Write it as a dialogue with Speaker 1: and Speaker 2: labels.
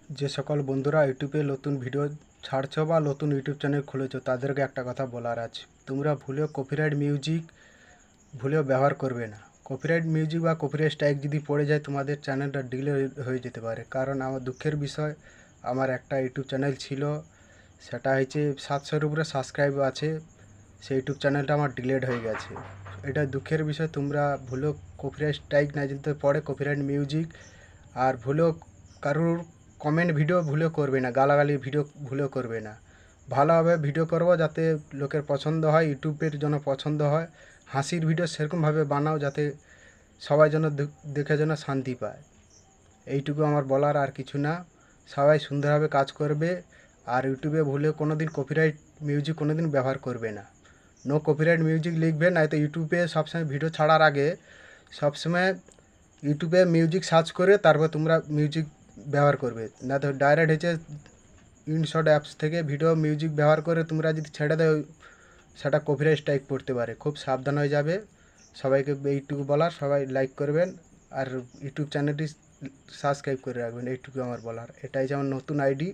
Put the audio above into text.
Speaker 1: যে সকল বন্ধুরা ইউটিউবে নতুন ভিডিও ছাড়ছো বা নতুন ইউটিউব চ্যানেল খুলেছো তাদেরকে একটা কথা বলার আছে, তোমরা ভুলেও কপিরাইট মিউজিক ভুলেও ব্যবহার করবে না। কপিরাইট মিউজিক বা কপিরাইট স্ট্রাইক যদি পড়ে যায় তোমাদের চ্যানেলটা ডিলিট হয়ে যেতে পারে। কারণ আমার দুঃখের বিষয়, আমার একটা ইউটিউব চ্যানেল ছিল, সেটা হচ্ছে 700-এর উপরে সাবস্ক্রাইব আছে, সেই ইউটিউব চ্যানেলটা আমার ডিলিট হয়ে গেছে। এটা দুঃখের বিষয়। তোমরা ভুলেও কপিরাইট স্ট্রাইক না যদি পড়ে কপিরাইট মিউজিক আর ভুলেও কারুর কমেন্ট ভিডিও ভুলেও করবে না, গালাগালি ভিডিও ভুলেও করবে না। ভালোভাবে ভিডিও করবো যাতে লোকের পছন্দ হয়, ইউটিউবের জন্য পছন্দ হয়। হাসির ভিডিও সেরকমভাবে বানাও যাতে সবাই যেন দেখে যেন শান্তি পায়। এইটুকু আমার বলার, আর কিছু না। সবাই সুন্দরভাবে কাজ করবে আর ইউটিউবে ভুলে কোনো দিন কপিরাইট মিউজিক কোনো দিন ব্যবহার করবে না। নো কপিরাইট মিউজিক লিখবে, না তো ইউটিউবে সবসময় ভিডিও ছাড়ার আগে সবসময় ইউটিউবে মিউজিক সার্চ করে তারপর তোমরা মিউজিক ব্যবহার করবে। না তো ডাইরেক্ট হচ্ছে ইনশট অ্যাপস থেকে ভিডিও মিউজিক ব্যবহার করে তোমরা যদি ছেড়ে দাও, সেটা কপিরাইট স্ট্রাইক পড়তে পারে। খুব সাবধান হয়ে যাবে। সবাইকে এইটুকু বলার, সবাই লাইক করবেন আর ইউটিউব চ্যানেলটি সাবস্ক্রাইব করে রাখবেন, এইটুকু আমার বলার। এটাই যে আমার নতুন আইডি,